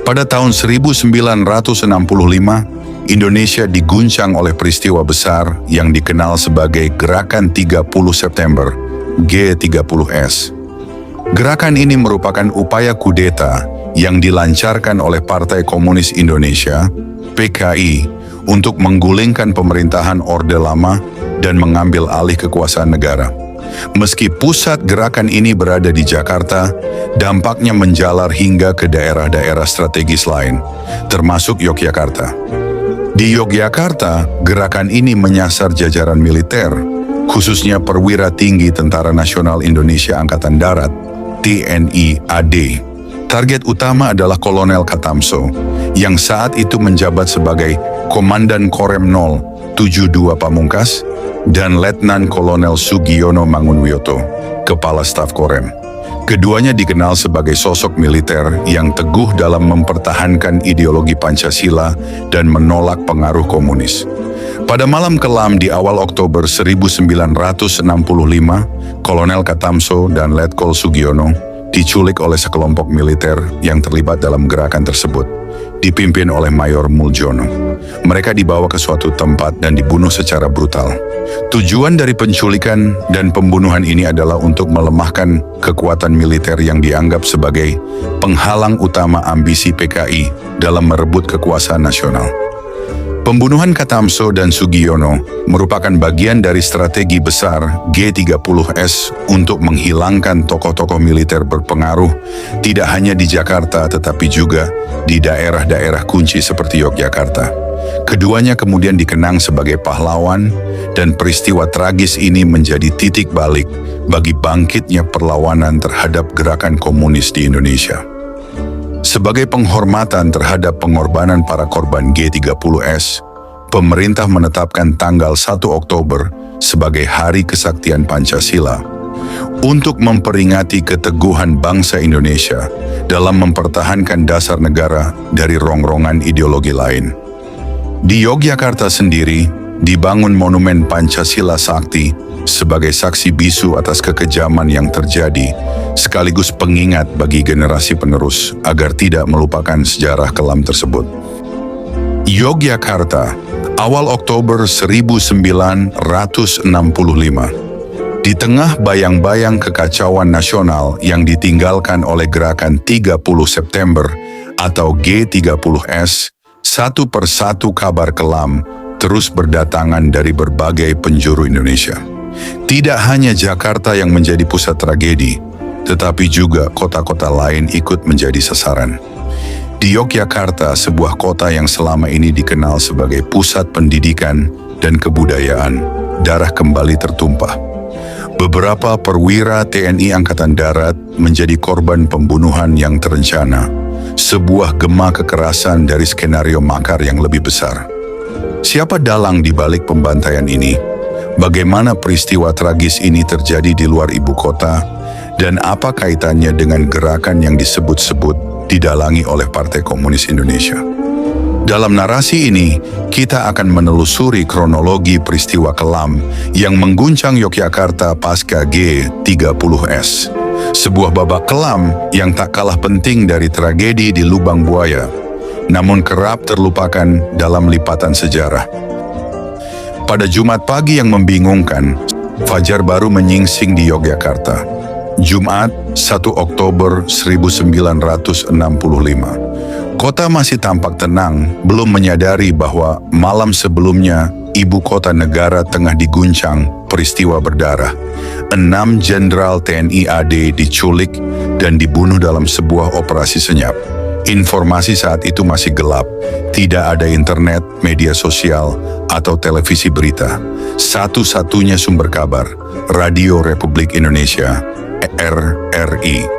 Pada tahun 1965, Indonesia diguncang oleh peristiwa besar yang dikenal sebagai Gerakan 30 September, G30S. Gerakan ini merupakan upaya kudeta yang dilancarkan oleh Partai Komunis Indonesia, PKI, untuk menggulingkan pemerintahan Orde Lama dan mengambil alih kekuasaan negara. Meski pusat gerakan ini berada di Jakarta, dampaknya menjalar hingga ke daerah-daerah strategis lain, termasuk Yogyakarta. Di Yogyakarta, gerakan ini menyasar jajaran militer, khususnya perwira tinggi Tentara Nasional Indonesia Angkatan Darat, TNI AD. Target utama adalah Kolonel Katamso, yang saat itu menjabat sebagai Komandan Korem 072 Pamungkas, dan Letnan Kolonel Sugiono Mangunwiyoto, Kepala Staf Korem. Keduanya dikenal sebagai sosok militer yang teguh dalam mempertahankan ideologi Pancasila dan menolak pengaruh komunis. Pada malam kelam di awal Oktober 1965, Kolonel Katamso dan Letkol Sugiono diculik oleh sekelompok militer yang terlibat dalam gerakan tersebut, dipimpin oleh Mayor Muljono. Mereka dibawa ke suatu tempat dan dibunuh secara brutal. Tujuan dari penculikan dan pembunuhan ini adalah untuk melemahkan kekuatan militer yang dianggap sebagai penghalang utama ambisi PKI dalam merebut kekuasaan nasional. Pembunuhan Katamso dan Sugiono merupakan bagian dari strategi besar G30S untuk menghilangkan tokoh-tokoh militer berpengaruh tidak hanya di Jakarta tetapi juga di daerah-daerah kunci seperti Yogyakarta. Keduanya kemudian dikenang sebagai pahlawan dan peristiwa tragis ini menjadi titik balik bagi bangkitnya perlawanan terhadap gerakan komunis di Indonesia. Sebagai penghormatan terhadap pengorbanan para korban G30S, pemerintah menetapkan tanggal 1 Oktober sebagai Hari Kesaktian Pancasila untuk memperingati keteguhan bangsa Indonesia dalam mempertahankan dasar negara dari rongrongan ideologi lain. Di Yogyakarta sendiri, dibangun Monumen Pancasila Sakti sebagai saksi bisu atas kekejaman yang terjadi, sekaligus pengingat bagi generasi penerus agar tidak melupakan sejarah kelam tersebut. Yogyakarta, awal Oktober 1965. Di tengah bayang-bayang kekacauan nasional yang ditinggalkan oleh Gerakan 30 September atau G30S, satu persatu kabar kelam terus berdatangan dari berbagai penjuru Indonesia. Tidak hanya Jakarta yang menjadi pusat tragedi, tetapi juga kota-kota lain ikut menjadi sasaran. Di Yogyakarta, sebuah kota yang selama ini dikenal sebagai pusat pendidikan dan kebudayaan, darah kembali tertumpah. Beberapa perwira TNI Angkatan Darat menjadi korban pembunuhan yang terencana, sebuah gema kekerasan dari skenario makar yang lebih besar. Siapa dalang di balik pembantaian ini? Bagaimana peristiwa tragis ini terjadi di luar ibu kota? Dan apa kaitannya dengan gerakan yang disebut-sebut didalangi oleh Partai Komunis Indonesia? Dalam narasi ini, kita akan menelusuri kronologi peristiwa kelam yang mengguncang Yogyakarta pasca G30S. Sebuah babak kelam yang tak kalah penting dari tragedi di Lubang Buaya, namun kerap terlupakan dalam lipatan sejarah. Pada Jumat pagi yang membingungkan, fajar baru menyingsing di Yogyakarta. Jumat 1 Oktober 1965. Kota masih tampak tenang, belum menyadari bahwa malam sebelumnya ibu kota negara tengah diguncang peristiwa berdarah. 6 Jenderal TNI AD diculik dan dibunuh dalam sebuah operasi senyap. Informasi saat itu masih gelap, tidak ada internet, media sosial, atau televisi berita. Satu-satunya sumber kabar, Radio Republik Indonesia, RRI.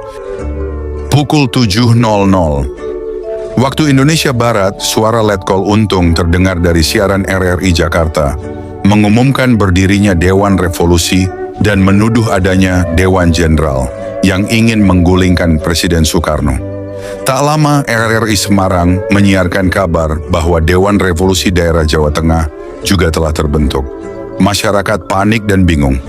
Pukul 7.00. Waktu Indonesia Barat, suara Letkol Untung terdengar dari siaran RRI Jakarta, mengumumkan berdirinya Dewan Revolusi dan menuduh adanya Dewan Jenderal yang ingin menggulingkan Presiden Soekarno. Tak lama RRI Semarang menyiarkan kabar bahwa Dewan Revolusi Daerah Jawa Tengah juga telah terbentuk. Masyarakat panik dan bingung,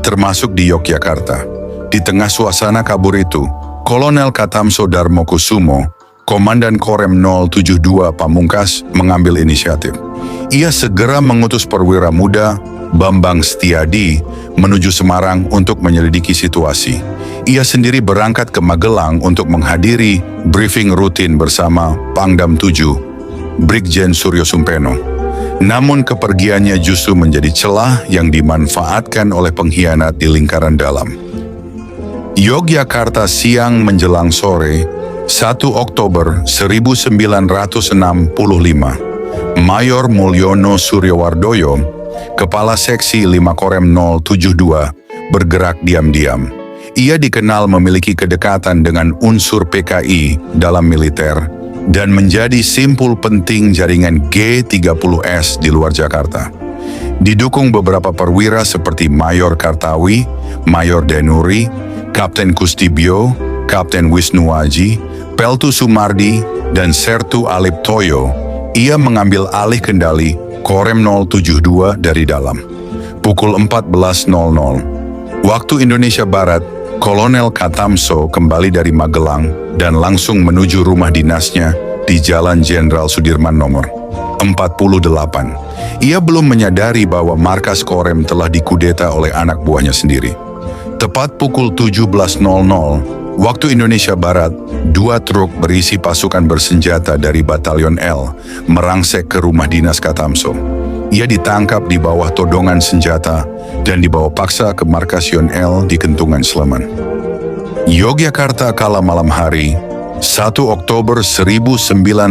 termasuk di Yogyakarta. Di tengah suasana kabur itu, Kolonel Katamso Darmokusumo, Komandan Korem 072 Pamungkas mengambil inisiatif. Ia segera mengutus perwira muda Bambang Setiadi menuju Semarang untuk menyelidiki situasi. Ia sendiri berangkat ke Magelang untuk menghadiri briefing rutin bersama Pangdam 7, Brigjen Suryo Sumpeno. Namun kepergiannya justru menjadi celah yang dimanfaatkan oleh pengkhianat di lingkaran dalam. Yogyakarta siang menjelang sore, 1 Oktober 1965, Mayor Mulyono Suryowardoyo, Kepala Seksi 5 Korem 072, bergerak diam-diam. Ia dikenal memiliki kedekatan dengan unsur PKI dalam militer dan menjadi simpul penting jaringan G30S di luar Jakarta. Didukung beberapa perwira seperti Mayor Kartawi, Mayor Denuri, Kapten Kustibio, Kapten Wisnuwaji, Peltu Sumardi, dan Sertu Alip Toyo, ia mengambil alih kendali Korem 072 dari dalam. Pukul 14.00 waktu Indonesia Barat, Kolonel Katamso kembali dari Magelang dan langsung menuju rumah dinasnya di Jalan Jenderal Sudirman nomor 48. Ia belum menyadari bahwa markas Korem telah dikudeta oleh anak buahnya sendiri. Tepat pukul 17.00 waktu Indonesia Barat, 2 truk berisi pasukan bersenjata dari Batalion L merangsek ke rumah dinas Katamso. Ia ditangkap di bawah todongan senjata dan dibawa paksa ke markas Yon L di Kentungan Sleman. Yogyakarta kala malam hari, 1 Oktober 1965,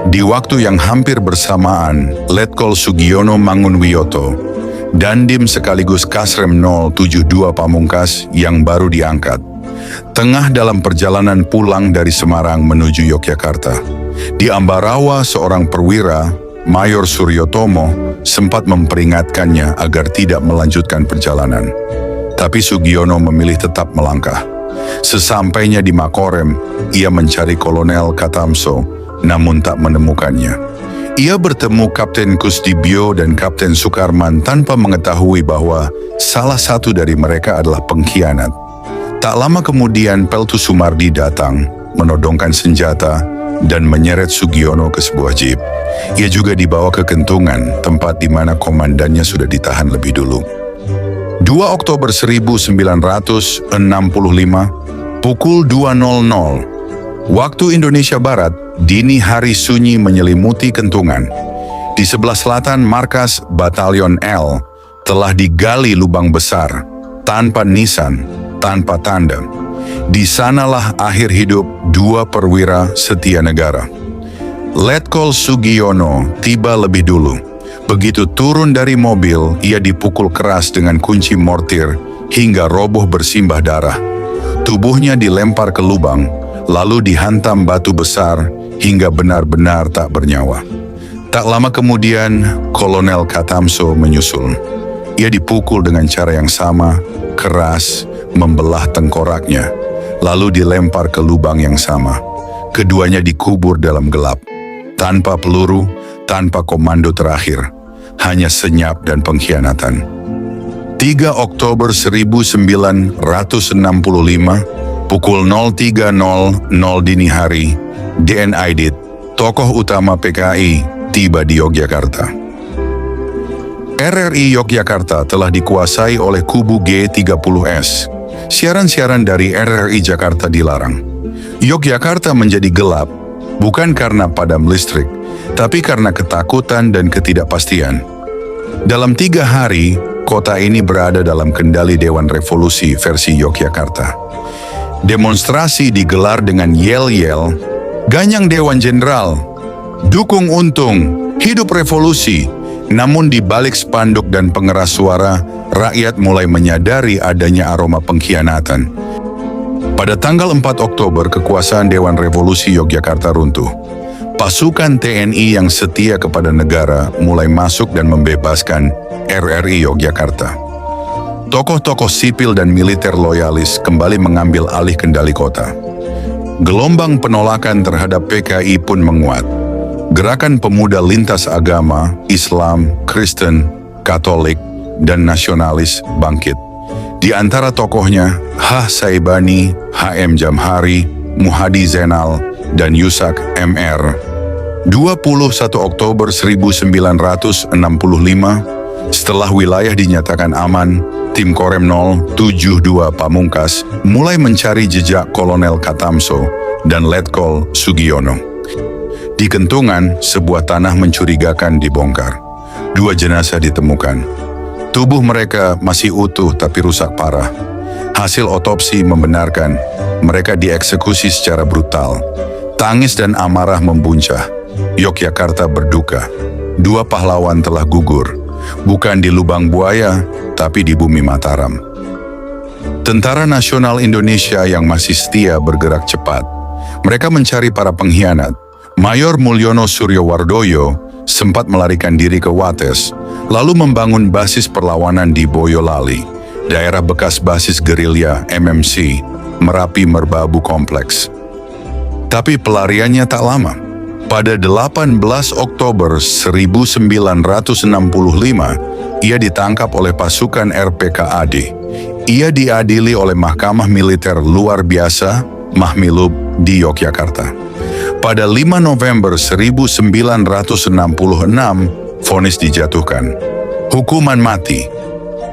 di waktu yang hampir bersamaan, Letkol Sugiono Mangunwiyoto, Dandim sekaligus Kasrem 072 Pamungkas yang baru diangkat, tengah dalam perjalanan pulang dari Semarang menuju Yogyakarta. Di Ambarawa, seorang perwira, Mayor Suryotomo, sempat memperingatkannya agar tidak melanjutkan perjalanan. Tapi Sugiono memilih tetap melangkah. Sesampainya di Makorem, ia mencari Kolonel Katamso, namun tak menemukannya. Ia bertemu Kapten Kustibio dan Kapten Sukarman tanpa mengetahui bahwa salah satu dari mereka adalah pengkhianat. Tak lama kemudian Peltu Sumardi datang, menodongkan senjata, dan menyeret Sugiono ke sebuah jeep. Ia juga dibawa ke Kentungan, tempat di mana komandannya sudah ditahan lebih dulu. 2 Oktober 1965, pukul 2.00, waktu Indonesia Barat, dini hari sunyi menyelimuti Kentungan. Di sebelah selatan markas Batalion L telah digali lubang besar, tanpa nisan, tanpa tanda. Di sanalah akhir hidup 2 perwira setia negara. Letkol Sugiono tiba lebih dulu. Begitu turun dari mobil, ia dipukul keras dengan kunci mortir hingga roboh bersimbah darah. Tubuhnya dilempar ke lubang, lalu dihantam batu besar hingga benar-benar tak bernyawa. Tak lama kemudian, Kolonel Katamso menyusul. Ia dipukul dengan cara yang sama, keras, membelah tengkoraknya, lalu dilempar ke lubang yang sama. Keduanya dikubur dalam gelap, tanpa peluru, tanpa komando terakhir, hanya senyap dan pengkhianatan. 3 Oktober 1965, pukul 03.00 dini hari, DN Aidit, tokoh utama PKI, tiba di Yogyakarta. RRI Yogyakarta telah dikuasai oleh kubu G30S. Siaran-siaran dari RRI Jakarta dilarang. Yogyakarta menjadi gelap, bukan karena padam listrik, tapi karena ketakutan dan ketidakpastian. Dalam 3 hari, kota ini berada dalam kendali Dewan Revolusi versi Yogyakarta. Demonstrasi digelar dengan yel-yel, "Ganyang Dewan Jenderal, dukung Untung, hidup revolusi." Namun di balik spanduk dan pengeras suara, rakyat mulai menyadari adanya aroma pengkhianatan. Pada tanggal 4 Oktober, kekuasaan Dewan Revolusi Yogyakarta runtuh. Pasukan TNI yang setia kepada negara mulai masuk dan membebaskan RRI Yogyakarta. Tokoh-tokoh sipil dan militer loyalis kembali mengambil alih kendali kota. Gelombang penolakan terhadap PKI pun menguat. Gerakan pemuda lintas agama, Islam, Kristen, Katolik, dan nasionalis bangkit. Di antara tokohnya, H. Saibani, H.M. Jamhari, Muhadi Zainal, dan Yusak Mr. 21 Oktober 1965, setelah wilayah dinyatakan aman, tim Korem 072 Pamungkas mulai mencari jejak Kolonel Katamso dan Letkol Sugiono. Di Kentungan, sebuah tanah mencurigakan dibongkar. 2 jenazah ditemukan. Tubuh mereka masih utuh tapi rusak parah. Hasil otopsi membenarkan mereka dieksekusi secara brutal. Tangis dan amarah membuncah. Yogyakarta berduka. 2 pahlawan telah gugur, bukan di lubang buaya, tapi di bumi Mataram. Tentara Nasional Indonesia yang masih setia bergerak cepat. Mereka mencari para pengkhianat. Mayor Mulyono Suryowardoyo sempat melarikan diri ke Wates, lalu membangun basis perlawanan di Boyolali, daerah bekas basis gerilya MMC, Merapi Merbabu Kompleks. Tapi pelariannya tak lama. Pada 18 Oktober 1965, ia ditangkap oleh pasukan RPKAD. Ia diadili oleh Mahkamah Militer Luar Biasa Mahmilub di Yogyakarta. Pada 5 November 1966, vonis dijatuhkan. Hukuman mati.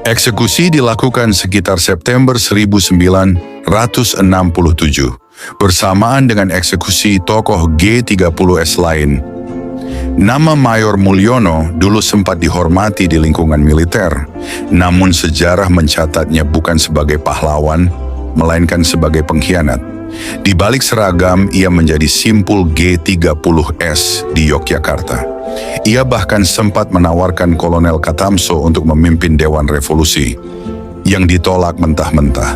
Eksekusi dilakukan sekitar September 1967. Bersamaan dengan eksekusi tokoh G30S lain. Nama Mayor Mulyono dulu sempat dihormati di lingkungan militer, namun sejarah mencatatnya bukan sebagai pahlawan, melainkan sebagai pengkhianat. Di balik seragam, ia menjadi simpul G30S di Yogyakarta. Ia bahkan sempat menawarkan Kolonel Katamso untuk memimpin Dewan Revolusi, yang ditolak mentah-mentah.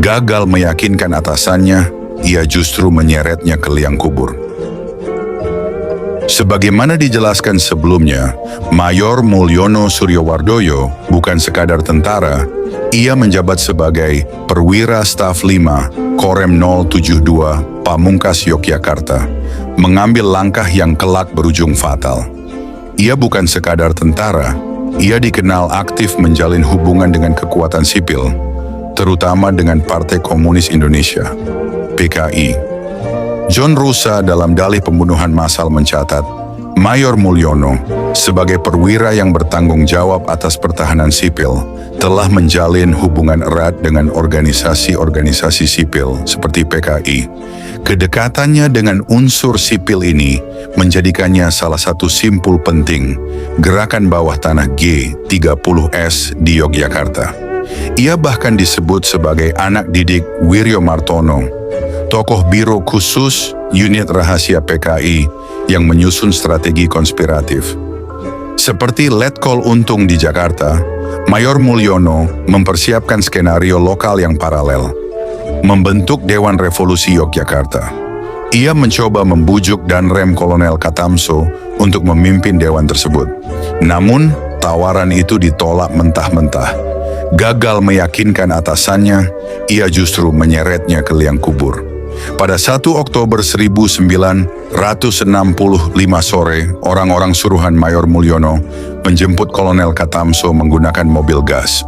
Gagal meyakinkan atasannya, ia justru menyeretnya ke liang kubur. Sebagaimana dijelaskan sebelumnya, Mayor Mulyono Suryowardoyo bukan sekadar tentara, ia menjabat sebagai Perwira Staf 5 Korem 072 Pamungkas Yogyakarta, mengambil langkah yang kelak berujung fatal. Ia bukan sekadar tentara, ia dikenal aktif menjalin hubungan dengan kekuatan sipil, terutama dengan Partai Komunis Indonesia, PKI. John Rusa dalam dalih pembunuhan massal mencatat, Mayor Mulyono, sebagai perwira yang bertanggung jawab atas pertahanan sipil, telah menjalin hubungan erat dengan organisasi-organisasi sipil seperti PKI. Kedekatannya dengan unsur sipil ini menjadikannya salah satu simpul penting gerakan bawah tanah G30S di Yogyakarta. Ia bahkan disebut sebagai anak didik Wiryo Martono, tokoh Biro Khusus Unit Rahasia PKI yang menyusun strategi konspiratif. Seperti Letkol Untung di Jakarta, Mayor Mulyono mempersiapkan skenario lokal yang paralel, membentuk Dewan Revolusi Yogyakarta. Ia mencoba membujuk Danrem Kolonel Katamso untuk memimpin dewan tersebut. Namun, tawaran itu ditolak mentah-mentah. Gagal meyakinkan atasannya, ia justru menyeretnya ke liang kubur. Pada 1 Oktober 1965 sore, orang-orang suruhan Mayor Mulyono menjemput Kolonel Katamso menggunakan mobil gas.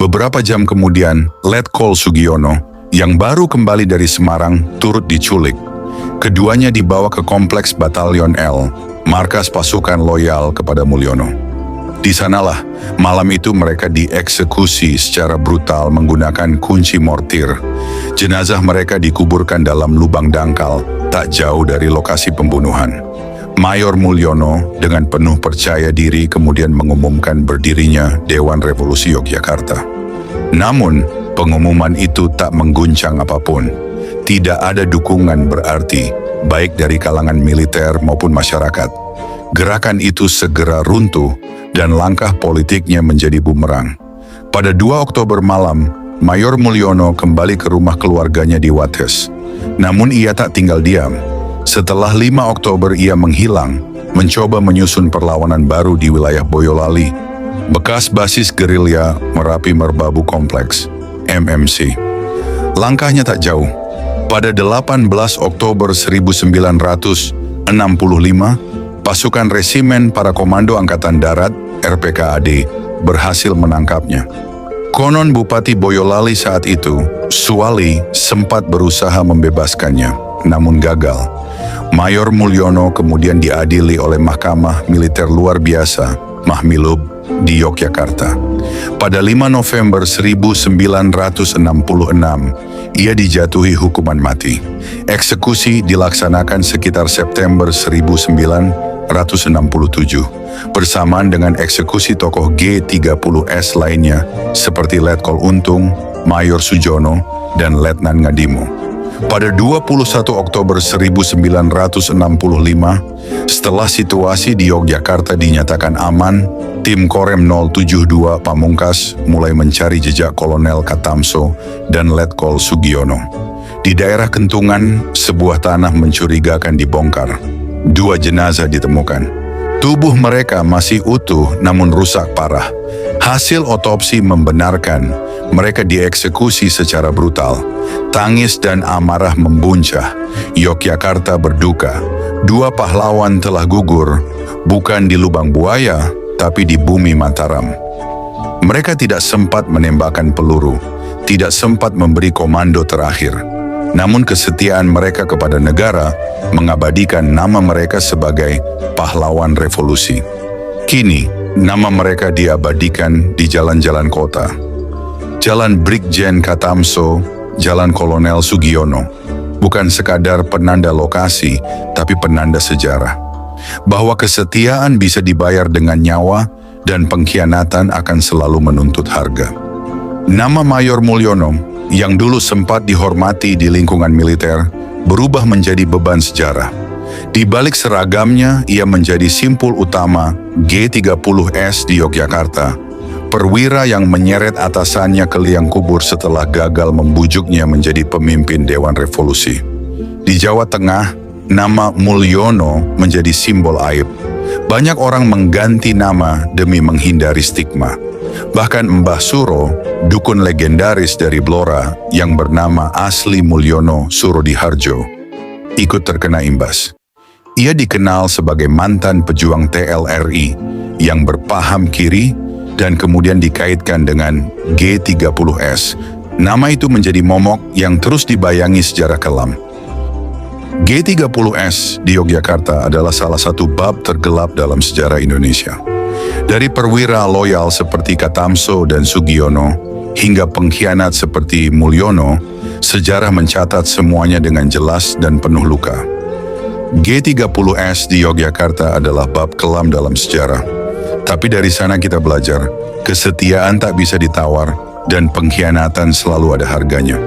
Beberapa jam kemudian, Letkol Sugiono, yang baru kembali dari Semarang, turut diculik. Keduanya dibawa ke kompleks Batalion L, markas pasukan loyal kepada Mulyono. Di sanalah, malam itu mereka dieksekusi secara brutal menggunakan kunci mortir. Jenazah mereka dikuburkan dalam lubang dangkal tak jauh dari lokasi pembunuhan. Mayor Mulyono dengan penuh percaya diri kemudian mengumumkan berdirinya Dewan Revolusi Yogyakarta. Namun, pengumuman itu tak mengguncang apapun. Tidak ada dukungan berarti, baik dari kalangan militer maupun masyarakat. Gerakan itu segera runtuh dan langkah politiknya menjadi bumerang. Pada 2 Oktober malam, Mayor Mulyono kembali ke rumah keluarganya di Wates. Namun ia tak tinggal diam. Setelah 5 Oktober ia menghilang, mencoba menyusun perlawanan baru di wilayah Boyolali, bekas basis gerilya Merapi Merbabu Kompleks, MMC. Langkahnya tak jauh. Pada 18 Oktober 1965, pasukan resimen para komando Angkatan Darat RPKAD berhasil menangkapnya. Konon Bupati Boyolali saat itu, Suwali, sempat berusaha membebaskannya, namun gagal. Mayor Mulyono kemudian diadili oleh Mahkamah Militer Luar Biasa, Mahmilub, di Yogyakarta. Pada 5 November 1966, ia dijatuhi hukuman mati. Eksekusi dilaksanakan sekitar September 1967, bersamaan dengan eksekusi tokoh G30S lainnya seperti Letkol Untung, Mayor Sujono, dan Letnan Ngadimo. Pada 21 Oktober 1965, setelah situasi di Yogyakarta dinyatakan aman, tim Korem 072 Pamungkas mulai mencari jejak Kolonel Katamso dan Letkol Sugiono. Di daerah Kentungan, sebuah tanah mencurigakan dibongkar. 2 jenazah ditemukan. Tubuh mereka masih utuh namun rusak parah. Hasil otopsi membenarkan mereka dieksekusi secara brutal. Tangis dan amarah membuncah. Yogyakarta berduka. 2 pahlawan telah gugur, bukan di lubang buaya, tapi di bumi Mataram. Mereka tidak sempat menembakkan peluru, tidak sempat memberi komando terakhir. Namun kesetiaan mereka kepada negara mengabadikan nama mereka sebagai pahlawan revolusi. Kini, nama mereka diabadikan di jalan-jalan kota. Jalan Brigjen Katamso, Jalan Kolonel Sugiono, bukan sekadar penanda lokasi, tapi penanda sejarah. Bahwa kesetiaan bisa dibayar dengan nyawa dan pengkhianatan akan selalu menuntut harga. Nama Mayor Mulyono, yang dulu sempat dihormati di lingkungan militer, berubah menjadi beban sejarah. Di balik seragamnya, ia menjadi simpul utama G30S di Yogyakarta, perwira yang menyeret atasannya ke liang kubur setelah gagal membujuknya menjadi pemimpin Dewan Revolusi. Di Jawa Tengah, nama Mulyono menjadi simbol aib. Banyak orang mengganti nama demi menghindari stigma. Bahkan Mbah Suro, dukun legendaris dari Blora yang bernama asli Mulyono Surodiharjo, ikut terkena imbas. Ia dikenal sebagai mantan pejuang TLRI yang berpaham kiri dan kemudian dikaitkan dengan G30S. Nama itu menjadi momok yang terus dibayangi sejarah kelam. G30S di Yogyakarta adalah salah satu bab tergelap dalam sejarah Indonesia. Dari perwira loyal seperti Katamso dan Sugiono, hingga pengkhianat seperti Mulyono, sejarah mencatat semuanya dengan jelas dan penuh luka. G30S di Yogyakarta adalah bab kelam dalam sejarah. Tapi dari sana kita belajar, kesetiaan tak bisa ditawar dan pengkhianatan selalu ada harganya.